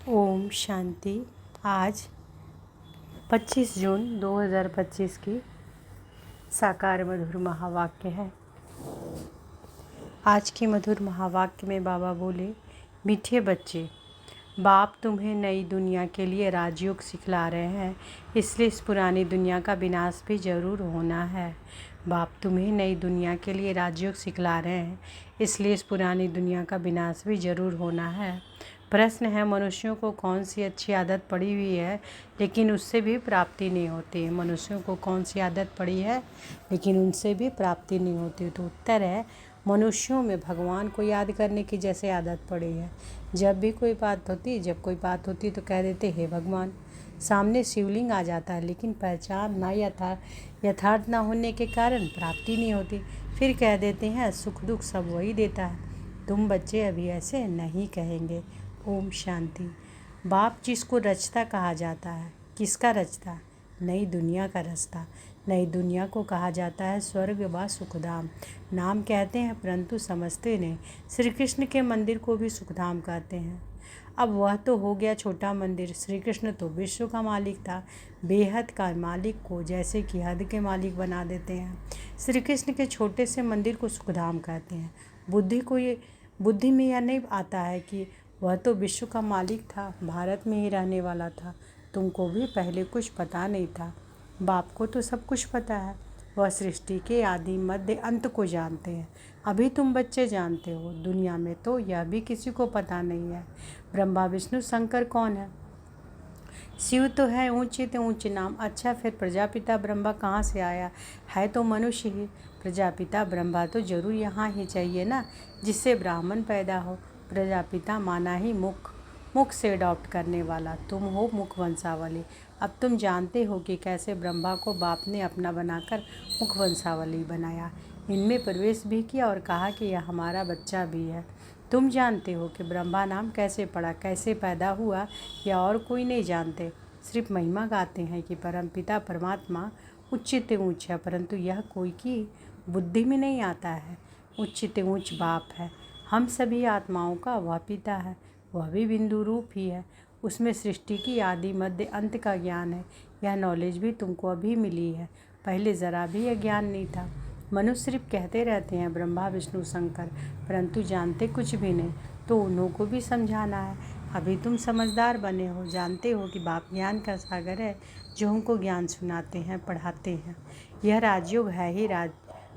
ओम शांति। आज 25 जून 2025 की साकार मधुर महावाक्य है। आज के मधुर महावाक्य में बाबा बोले, मीठे बच्चे, बाप तुम्हें नई दुनिया के लिए राजयोग सिखला रहे हैं, इसलिए इस पुरानी दुनिया का विनाश भी जरूर होना है। बाप तुम्हें नई दुनिया के लिए राजयोग सिखला रहे हैं, इसलिए इस पुरानी दुनिया का विनाश भी जरूर होना है। प्रश्न है, मनुष्यों को कौन सी अच्छी आदत पड़ी हुई है लेकिन उससे भी प्राप्ति नहीं होती। मनुष्यों को कौन सी आदत पड़ी है लेकिन उनसे भी प्राप्ति नहीं होती। तो उत्तर है, मनुष्यों में भगवान को याद करने की जैसे आदत पड़ी है। जब कोई बात होती तो कह देते हे भगवान। सामने शिवलिंग आ जाता है लेकिन पहचान ना यथार्थ ना होने के कारण प्राप्ति नहीं होती। फिर कह देते हैं सुख दुख सब वही देता है। तुम बच्चे अभी ऐसे नहीं कहेंगे। ओम शांति। बाप जिसको रचता कहा जाता है, किसका रचता? नई दुनिया का रास्ता। नई दुनिया को कहा जाता है स्वर्ग व सुखधाम। नाम कहते हैं परंतु समझते नहीं। श्री कृष्ण के मंदिर को भी सुखधाम कहते हैं। अब वह तो हो गया छोटा मंदिर। श्री कृष्ण तो विश्व का मालिक था। बेहद का मालिक को जैसे कि हद के मालिक बना देते हैं। श्री कृष्ण के छोटे से मंदिर को सुखधाम कहते हैं। बुद्धि में यह नहीं आता है कि वह तो विश्व का मालिक था, भारत में ही रहने वाला था। तुमको भी पहले कुछ पता नहीं था। बाप को तो सब कुछ पता है। वह सृष्टि के आदि मध्य अंत को जानते हैं। अभी तुम बच्चे जानते हो। दुनिया में तो यह भी किसी को पता नहीं है। ब्रह्मा विष्णु शंकर कौन है? शिव तो है ऊंचे तो ऊंचे नाम। अच्छा, फिर प्रजापिता ब्रह्मा कहाँ से आया? है तो मनुष्य ही। प्रजापिता ब्रह्मा तो जरूर यहाँ ही चाहिए ना, जिससे ब्राह्मण पैदा हो। प्रजापिता माना ही मुख से अडॉप्ट करने वाला। तुम हो मुख वंशावली। अब तुम जानते हो कि कैसे ब्रह्मा को बाप ने अपना बनाकर मुख वंशावली बनाया, इनमें प्रवेश भी किया और कहा कि यह हमारा बच्चा भी है। तुम जानते हो कि ब्रह्मा नाम कैसे पड़ा, कैसे पैदा हुआ, या और कोई नहीं जानते। सिर्फ महिमा गाते हैं कि परमपिता परमात्मा उच्च ऊंच है, परंतु यह कोई की बुद्धि में नहीं आता है। उच्च ऊंच बाप है। हम सभी आत्माओं का वह पिता है। वह भी बिंदु रूप ही है। उसमें सृष्टि की आदि मध्य अंत का ज्ञान है। यह नॉलेज भी तुमको अभी मिली है। पहले ज़रा भी यह ज्ञान नहीं था। मनुष्य सिर्फ कहते रहते हैं ब्रह्मा विष्णु शंकर, परंतु जानते कुछ भी नहीं। तो उन्हों को भी समझाना है। अभी तुम समझदार बने हो, जानते हो कि बाप ज्ञान का सागर है, जो हमको ज्ञान सुनाते हैं, पढ़ाते हैं। यह राजयोग है ही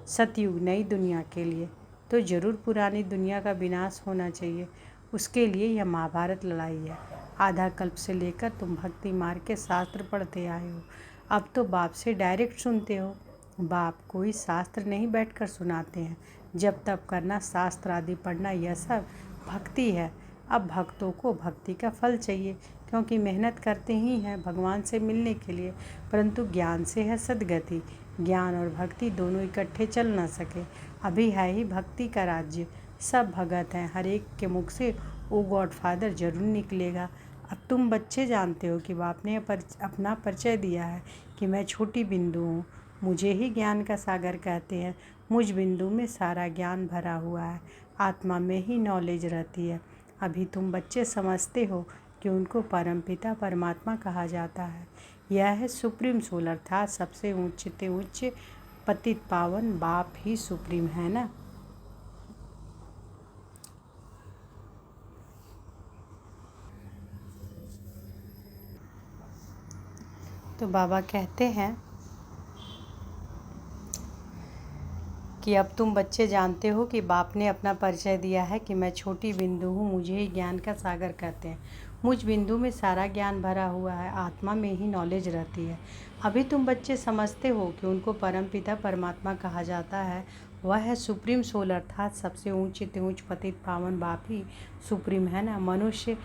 सतयुग, नई दुनिया के लिए। तो जरूर पुरानी दुनिया का विनाश होना चाहिए। उसके लिए यह महाभारत लड़ाई है। आधा कल्प से लेकर तुम भक्ति मार्ग के शास्त्र पढ़ते आए हो। अब तो बाप से डायरेक्ट सुनते हो। बाप कोई शास्त्र नहीं बैठकर सुनाते हैं। जब तब करना, शास्त्र आदि पढ़ना, यह सब भक्ति है। अब भक्तों को भक्ति का फल चाहिए, क्योंकि मेहनत करते ही हैं भगवान से मिलने के लिए, परंतु ज्ञान से है सद्गति। ज्ञान और भक्ति दोनों इकट्ठे चल ना सके। अभी है ही भक्ति का राज्य। सब भगत हैं, हर एक के मुख से ओ गॉड फादर जरूर निकलेगा। अब तुम बच्चे जानते हो कि बाप ने अपना परिचय दिया है कि मैं छोटी बिंदु हूँ। मुझे ही ज्ञान का सागर कहते हैं। मुझ बिंदु में सारा ज्ञान भरा हुआ है। आत्मा में ही नॉलेज रहती है। अभी तुम बच्चे समझते हो कि उनको परमपिता परमात्मा कहा जाता है। यह है सुप्रीम सोल, अर्थात सबसे उच्च पतित पावन बाप ही सुप्रीम है ना। तो बाबा कहते हैं कि अब तुम बच्चे जानते हो कि बाप ने अपना परिचय दिया है कि मैं छोटी बिंदु हूँ। मुझे ही ज्ञान का सागर कहते हैं। मुझ बिंदु में सारा ज्ञान भरा हुआ है। आत्मा में ही नॉलेज रहती है। अभी तुम बच्चे समझते हो कि उनको परमपिता परमात्मा कहा जाता है। वह है सुप्रीम सोल, अर्थात सबसे ऊंच पतित पावन बाप ही सुप्रीम है ना। मनुष्य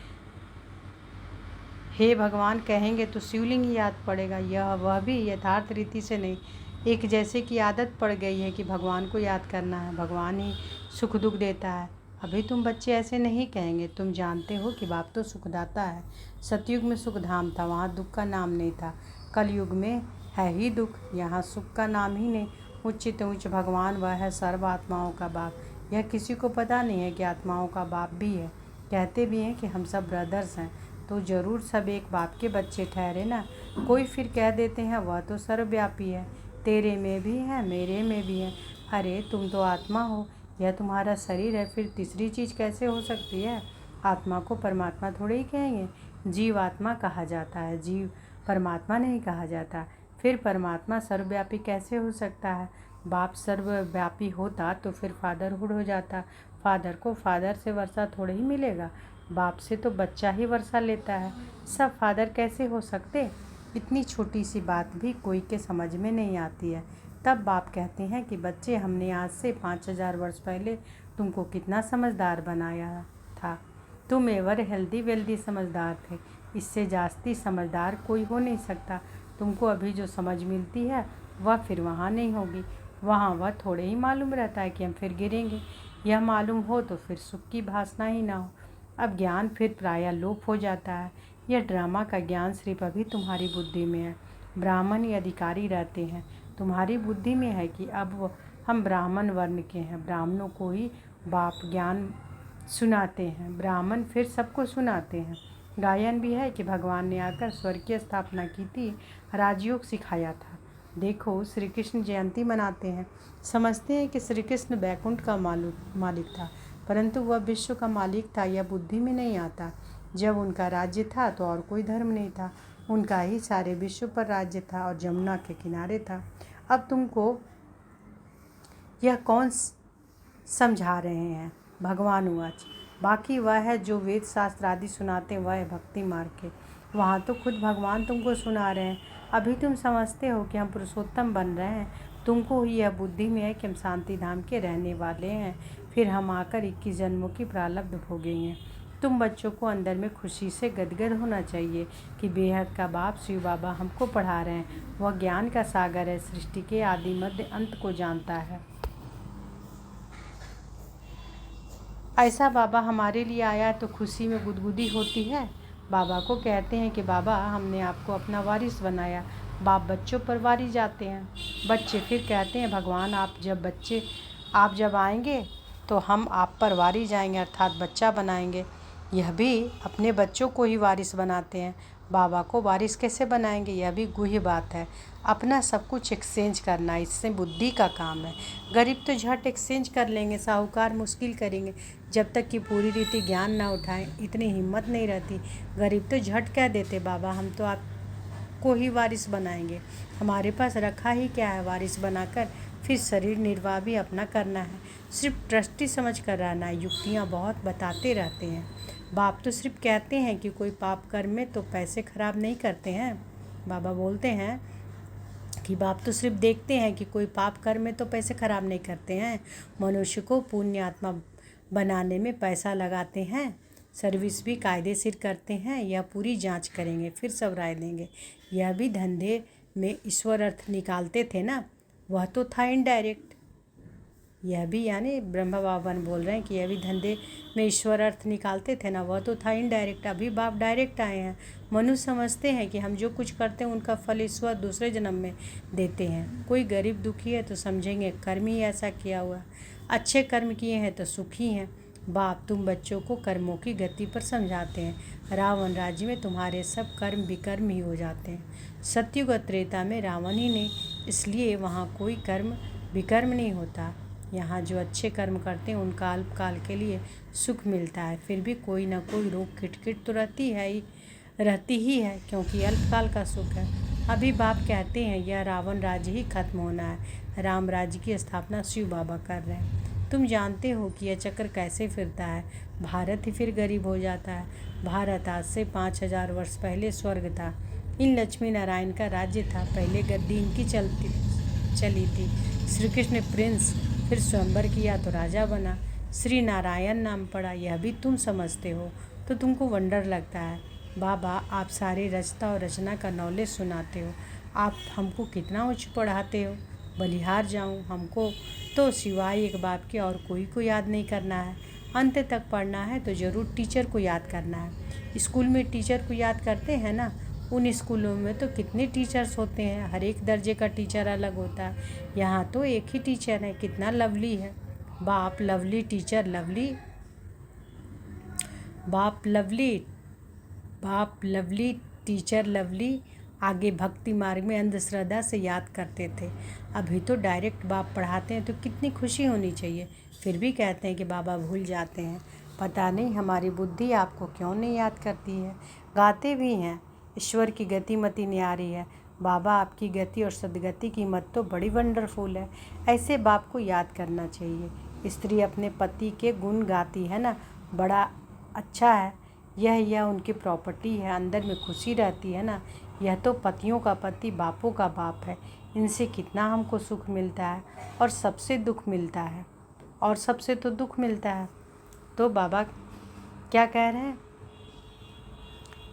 हे भगवान कहेंगे तो शिवलिंग ही याद पड़ेगा। वह भी यथार्थ रीति से नहीं। एक जैसे कि आदत पड़ गई है कि भगवान को याद करना है, भगवान ही सुख दुख देता है। अभी तुम बच्चे ऐसे नहीं कहेंगे। तुम जानते हो कि बाप तो सुखदाता है। सतयुग में सुख धाम था, वहाँ दुख का नाम नहीं था। कलयुग में है ही दुख, यहाँ सुख का नाम ही नहीं। उच्च भगवान वह है सर्व आत्माओं का बाप। यह किसी को पता नहीं है कि आत्माओं का बाप भी है। कहते भी हैं कि हम सब ब्रदर्स हैं। तो ज़रूर सब एक बाप के बच्चे ठहरे ना। कोई फिर कह देते हैं वह तो सर्वव्यापी है, तेरे में भी है मेरे में भी है। अरे तुम तो आत्मा हो, यह तुम्हारा शरीर है, फिर तीसरी चीज़ कैसे हो सकती है? आत्मा को परमात्मा थोड़े ही कहेंगे, जीव आत्मा कहा जाता है, जीव परमात्मा नहीं कहा जाता। फिर परमात्मा सर्वव्यापी कैसे हो सकता है? बाप सर्वव्यापी होता तो फिर फादरहुड हो जाता। फादर को फादर से वर्षा थोड़े ही मिलेगा, बाप से तो बच्चा ही वर्षा लेता है। सब फादर कैसे हो सकते? इतनी छोटी सी बात भी कोई के समझ में नहीं आती है। तब बाप कहते हैं कि बच्चे, हमने आज से 5000 वर्ष पहले तुमको कितना समझदार बनाया था। तुम एवर हेल्दी वेल्दी समझदार थे, इससे जास्ती समझदार कोई हो नहीं सकता। तुमको अभी जो समझ मिलती है वह फिर वहाँ नहीं होगी। वहाँ वह थोड़े ही मालूम रहता है कि हम फिर गिरेंगे। यह मालूम हो तो फिर सुख की भासना ही ना हो। अब ज्ञान फिर प्रायः लोप हो जाता है। यह ड्रामा का ज्ञान सिर्फ अभी तुम्हारी बुद्धि में है। ब्राह्मण ही अधिकारी रहते हैं। तुम्हारी बुद्धि में है कि अब हम ब्राह्मण वर्ण के हैं, ब्राह्मणों को ही बाप ज्ञान सुनाते हैं, ब्राह्मण फिर सबको सुनाते हैं। गायन भी है कि भगवान ने आकर स्वर्ग की स्थापना की थी, राजयोग सिखाया था। देखो, श्री कृष्ण जयंती मनाते हैं, समझते हैं कि श्री कृष्ण बैकुंठ का मालिक था, परंतु वह विश्व का मालिक था यह बुद्धि में नहीं आता। जब उनका राज्य था तो और कोई धर्म नहीं था, उनका ही सारे विश्व पर राज्य था और जमुना के किनारे था। अब तुमको यह कौन समझा रहे हैं? भगवान उवाच। बाकी वह है जो वेद शास्त्र आदि सुनाते हैं, वह है भक्ति मार्ग के। वहाँ तो खुद भगवान तुमको सुना रहे हैं। अभी तुम समझते हो कि हम पुरुषोत्तम बन रहे हैं, तुमको ही यह बुद्धि में है कि हम शांति धाम के रहने वाले हैं, फिर हम आकर 21 जन्मों की प्रारब्ध भोगेंगे। तुम बच्चों को अंदर में खुशी से गदगद होना चाहिए कि बेहद का बाप शिव बाबा हमको पढ़ा रहे हैं। वह ज्ञान का सागर है, सृष्टि के आदि मध्य अंत को जानता है। ऐसा बाबा हमारे लिए आया तो खुशी में गुदगुदी होती है। बाबा को कहते हैं कि बाबा, हमने आपको अपना वारिस बनाया। बाप बच्चों पर वारी जाते हैं। बच्चे फिर कहते हैं, भगवान आप जब आएंगे तो हम आप पर वारी जाएंगे, अर्थात बच्चा बनाएंगे। यह भी अपने बच्चों को ही वारिस बनाते हैं। बाबा को वारिस कैसे बनाएंगे, यह भी गुह्य बात है। अपना सब कुछ एक्सचेंज करना, इससे बुद्धि का काम है। गरीब तो झट एक्सचेंज कर लेंगे, साहूकार मुश्किल करेंगे। जब तक कि पूरी रीति ज्ञान ना उठाएं, इतनी हिम्मत नहीं रहती। गरीब तो झट कह देते, बाबा हम तो आपको ही वारिस बनाएंगे। हमारे पास रखा ही क्या है वारिस बनाकर, फिर शरीर निर्वाह भी अपना करना है। सिर्फ ट्रस्टी समझ कर रहना है। युक्तियाँ बहुत बताते रहते हैं। बाप तो सिर्फ कहते हैं कि कोई पाप कर्म में तो पैसे खराब नहीं करते हैं। बाबा बोलते हैं कि बाप तो सिर्फ देखते हैं कि कोई पाप कर्म में तो पैसे खराब नहीं करते हैं। मनुष्य को पुण्य आत्मा बनाने में पैसा लगाते हैं, सर्विस भी कायदेशीर करते हैं, यह पूरी जांच करेंगे फिर सब राय देंगे। यह भी धंधे में ईश्वर अर्थ निकालते थे ना, वह तो था इनडायरेक्ट। यह भी यानी ब्रह्मा बाबन बोल रहे हैं कि यह भी धंधे में ईश्वर अर्थ निकालते थे ना, वह तो था इनडायरेक्ट। अभी बाप डायरेक्ट आए हैं। मनुष्य समझते हैं कि हम जो कुछ करते हैं उनका फल ईश्वर दूसरे जन्म में देते हैं। कोई गरीब दुखी है तो समझेंगे कर्म ही ऐसा किया हुआ, अच्छे कर्म किए हैं तो सुखी हैं। बाप तुम बच्चों को कर्मों की गति पर समझाते हैं। रावण राज्य में तुम्हारे सब कर्म विकर्म ही हो जाते हैं। सतयुग और त्रेता में रावण ही नहीं, इसलिए वहाँ कोई कर्म विकर्म नहीं होता। यहाँ जो अच्छे कर्म करते हैं उनका अल्पकाल के लिए सुख मिलता है, फिर भी कोई ना कोई रोग खिटखिट तो रहती ही है, क्योंकि अल्पकाल का सुख है। अभी बाप कहते हैं यह रावण राज्य ही खत्म होना है, राम राज्य की स्थापना शिव बाबा कर रहे हैं। तुम जानते हो कि यह चक्र कैसे फिरता है। भारत ही फिर गरीब हो जाता है। भारत आज से 5000 वर्ष पहले स्वर्ग था। इन लक्ष्मी नारायण का राज्य था। पहले गद्दी इनकी चली थी। श्री कृष्ण प्रिंस, फिर स्वयंवर किया तो राजा बना, श्री नारायण नाम पड़ा। यह भी तुम समझते हो तो तुमको वंडर लगता है। बाबा आप सारे रचता और रचना का नॉलेज सुनाते हो। आप हमको कितना उच्च पढ़ाते हो। बलिहार जाऊं, हमको तो सिवाय एक बाप के और कोई को याद नहीं करना है। अंत तक पढ़ना है तो ज़रूर टीचर को याद करना है। स्कूल में टीचर को याद करते हैं ना, उन स्कूलों में तो कितने टीचर्स होते हैं, हर एक दर्जे का टीचर अलग होता है। यहाँ तो एक ही टीचर है, कितना लवली है। बाप लवली टीचर लवली, बाप लवली बाप लवली, टीचर लवली आगे भक्ति मार्ग में अंधश्रद्धा से याद करते थे। अभी तो डायरेक्ट बाप पढ़ाते हैं तो कितनी खुशी होनी चाहिए। फिर भी कहते हैं कि बाबा भूल जाते हैं। पता नहीं हमारी बुद्धि आपको क्यों नहीं याद करती है। गाते भी हैं, ईश्वर की गति मति न्यारी है। बाबा आपकी गति और सदगति की मत तो बड़ी वंडरफुल है। ऐसे बाप को याद करना चाहिए। स्त्री अपने पति के गुण गाती है ना, बड़ा अच्छा है। यह उनकी प्रॉपर्टी है, अंदर में खुशी रहती है ना। यह तो पतियों का पति, बापों का बाप है। इनसे कितना हमको सुख मिलता है और सबसे दुख मिलता है, और सबसे तो दुख मिलता है। तो बाबा क्या कह रहे हैं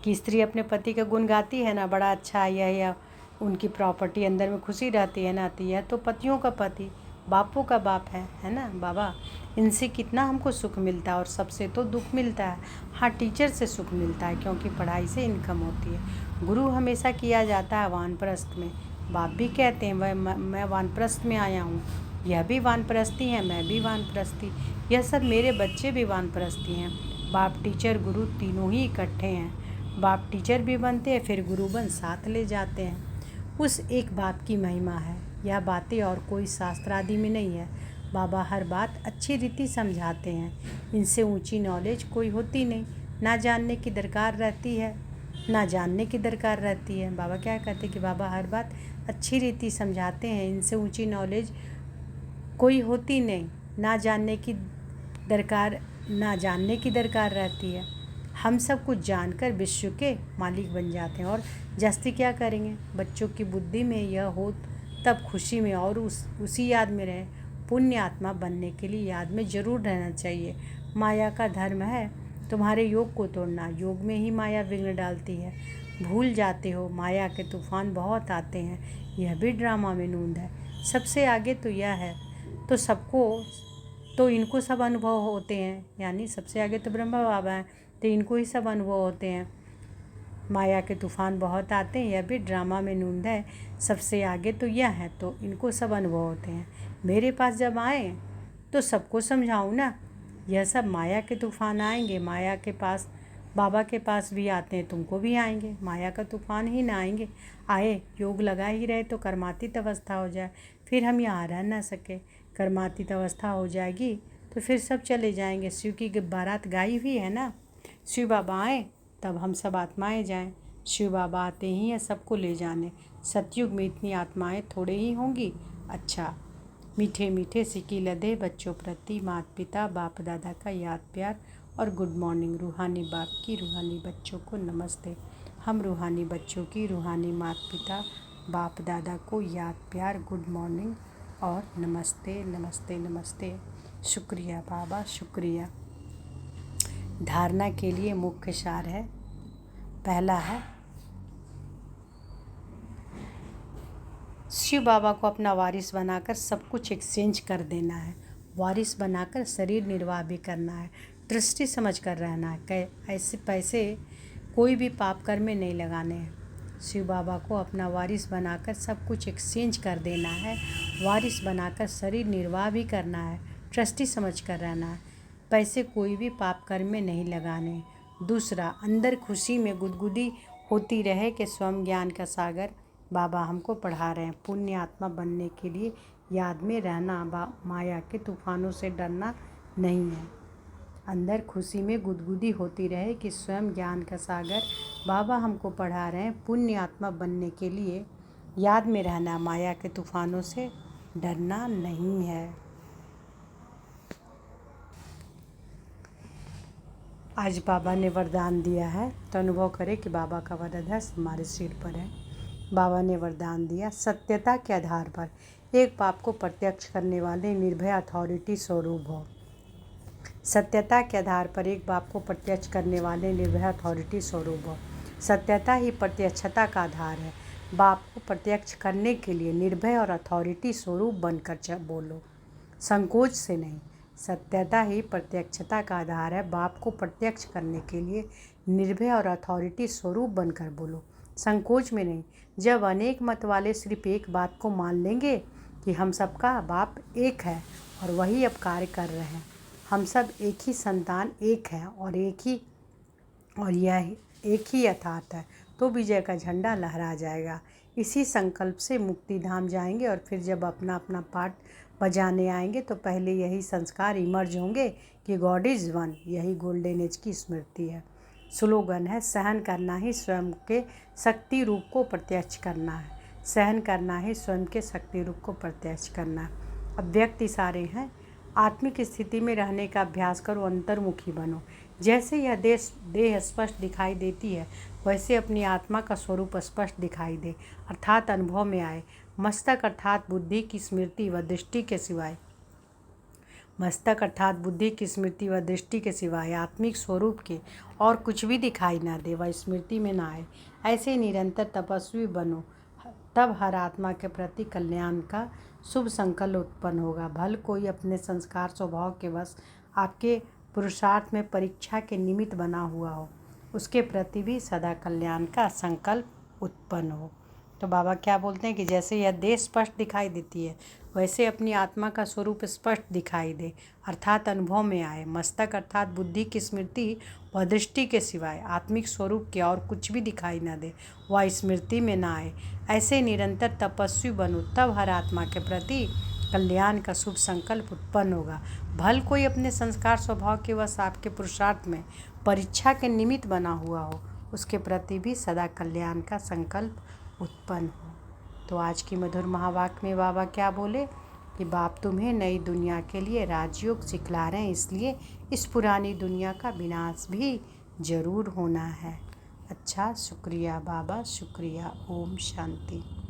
कि स्त्री अपने पति का गुण गाती है ना, बड़ा अच्छा है। यह उनकी प्रॉपर्टी, अंदर में खुशी रहती है ना। तो यह तो पतियों का पति, बापों का बाप है ना बाबा। इनसे कितना हमको सुख मिलता है और सबसे तो दुख मिलता है। हाँ, टीचर से सुख मिलता है क्योंकि पढ़ाई से इनकम होती है। गुरु हमेशा किया जाता है वानप्रस्थ में। बाप भी कहते हैं मैं वानप्रस्थ में आया हूँ। यह भी वानप्रस्थी है, मैं भी वानप्रस्थी। यह सब मेरे बच्चे भी वानप्रस्थी हैं। बाप टीचर गुरु तीनों ही इकट्ठे हैं। बाप टीचर भी बनते हैं, फिर गुरु बन साथ ले जाते हैं। उस एक बाप की महिमा है। यह बातें और कोई शास्त्र आदि में नहीं है। बाबा हर बात अच्छी रीति समझाते हैं। इनसे ऊंची नॉलेज कोई होती नहीं। ना जानने की दरकार रहती है, ना जानने की दरकार रहती है। बाबा क्या कहते हैं कि बाबा हर बात अच्छी रीति समझाते हैं। इनसे ऊंची नॉलेज कोई होती नहीं। ना जानने की दरकार रहती है। हम सब कुछ जानकर विश्व के मालिक बन जाते हैं। और जस्ती क्या करेंगे? बच्चों की बुद्धि में यह हो तब खुशी में और उसी याद में रहे। पुण्य आत्मा बनने के लिए याद में ज़रूर रहना चाहिए। माया का धर्म है तुम्हारे योग को तोड़ना। योग में ही माया विघ्न डालती है। भूल जाते हो माया के तूफान बहुत आते हैं। यह भी ड्रामा में नूंद है। सबसे आगे तो यह है, तो इनको सब अनुभव होते हैं। यानी सबसे आगे तो ब्रह्मा बाबा हैं, तो इनको ही सब अनुभव होते हैं। माया के तूफान बहुत आते हैं, यह भी ड्रामा में नूंद है। सबसे आगे तो यह है, तो इनको सब अनुभव होते हैं। मेरे पास जब आए तो सबको समझाऊँ ना। यह सब माया के तूफान आएंगे। माया के पास, बाबा के पास भी आते हैं, तुमको भी आएंगे। माया का तूफान ही ना आए योग लगा ही रहे तो कर्मातीत अवस्था हो जाए, फिर हम यहाँ रह ना सके। कर्मातीत अवस्था हो जाएगी तो फिर सब चले जाएंगे। शिव की बारात गाई हुई है ना। शिव बाबा आए तब हम सब आत्माएं जाएं। शिव बाबा आते ही है सबको ले जाने। सतयुग में इतनी आत्माएं थोड़े ही होंगी। अच्छा, मीठे मीठे सिक्की लदे बच्चों प्रति माता पिता बाप दादा का याद प्यार और गुड मॉर्निंग। रूहानी बाप की रूहानी बच्चों को नमस्ते। हम रूहानी बच्चों की रूहानी माता पिता बाप दादा को याद प्यार, गुड मॉर्निंग और नमस्ते नमस्ते नमस्ते। शुक्रिया बाबा, शुक्रिया। धारणा के लिए मुख्य सार है। पहला है, शिव बाबा को अपना वारिस बनाकर सब कुछ एक्सचेंज कर देना है। वारिस बनाकर शरीर निर्वाह भी करना है। दृष्टि समझ कर रहना है। ऐसे पैसे कोई भी पाप कर्म में नहीं लगाने हैं। शिव बाबा को अपना वारिस बनाकर सब कुछ एक्सचेंज कर देना है। वारिस बनाकर शरीर निर्वाह भी करना है। दृष्टि समझ कर रहना है। पैसे कोई भी पाप कर्म में नहीं लगाने। दूसरा, अंदर खुशी में गुदगुदी होती रहे कि स्वयं ज्ञान का सागर बाबा हमको पढ़ा रहे हैं। पुण्य आत्मा बनने के लिए याद में रहना, माया के तूफानों से डरना नहीं है। अंदर खुशी में गुदगुदी होती रहे कि स्वयं ज्ञान का सागर बाबा हमको पढ़ा रहे हैं। पुण्य आत्मा बनने के लिए याद में रहना, माया के तूफानों से डरना नहीं है। आज बाबा ने वरदान दिया है तो अनुभव करें कि बाबा का वरदान हमारे सिर पर है। बाबा ने वरदान दिया, सत्यता के आधार पर एक बाप को प्रत्यक्ष करने वाले निर्भय अथॉरिटी स्वरूप हो। सत्यता के आधार पर एक बाप को प्रत्यक्ष करने वाले निर्भय अथॉरिटी स्वरूप हो। सत्यता ही प्रत्यक्षता का आधार है। बाप को प्रत्यक्ष करने के लिए निर्भय और अथॉरिटी स्वरूप बनकर बोलो, संकोच से नहीं। सत्यता ही प्रत्यक्षता का आधार है। बाप को प्रत्यक्ष करने के लिए निर्भय और अथॉरिटी स्वरूप बनकर बोलो, संकोच में नहीं। जब अनेक मत वाले सिर्फ एक बात को मान लेंगे कि हम सबका बाप एक है और वही अब कार्य कर रहे हैं, हम सब एक ही संतान एक हैं और एक ही यथार्थ है तो विजय का झंडा लहरा जाएगा। इसी संकल्प से मुक्ति धाम जाएंगे और फिर जब अपना अपना पाठ बजाने आएंगे तो पहले यही संस्कार इमर्ज होंगे कि गॉड इज़ वन। यही गोल्डन एज की स्मृति है। स्लोगन है, सहन करना ही स्वयं के शक्ति रूप को प्रत्यक्ष करना है। सहन करना ही स्वयं के शक्ति रूप को प्रत्यक्ष करना है। अव्यक्त इशारे हैं, आत्मिक स्थिति में रहने का अभ्यास करो, अंतर्मुखी बनो। जैसे यह देह स्पष्ट दिखाई देती है वैसे अपनी आत्मा का स्वरूप स्पष्ट दिखाई दे, अर्थात अनुभव में आए। मस्तक अर्थात बुद्धि की स्मृति व दृष्टि के सिवाय आत्मिक स्वरूप के और कुछ भी दिखाई ना दे, वह स्मृति में ना आए। ऐसे निरंतर तपस्वी बनो, तब हर आत्मा के प्रति कल्याण का शुभ संकल्प उत्पन्न होगा। भले कोई अपने संस्कार स्वभाव के वश आपके पुरुषार्थ में परीक्षा के निमित्त बना हुआ हो, उसके प्रति भी सदा कल्याण का संकल्प उत्पन्न हो। तो बाबा क्या बोलते हैं कि जैसे यह देह स्पष्ट दिखाई देती है वैसे अपनी आत्मा का स्वरूप स्पष्ट दिखाई दे, अर्थात अनुभव में आए। मस्तक अर्थात बुद्धि की स्मृति व दृष्टि के सिवाय आत्मिक स्वरूप के और कुछ भी दिखाई न दे, वह स्मृति में न आए। ऐसे निरंतर तपस्वी बनो, तब हर आत्मा के प्रति कल्याण का शुभ संकल्प उत्पन्न होगा। भल कोई अपने संस्कार स्वभाव के वश आपके पुरुषार्थ में परीक्षा के निमित्त बना हुआ हो, उसके प्रति भी सदा कल्याण का संकल्प उत्पन्न हो। तो आज की मधुर महावाक्य में बाबा क्या बोले कि बाप तुम्हें नई दुनिया के लिए राजयोग सिखला रहे हैं, इसलिए इस पुरानी दुनिया का विनाश भी ज़रूर होना है। अच्छा, शुक्रिया बाबा, शुक्रिया। ओम शांति।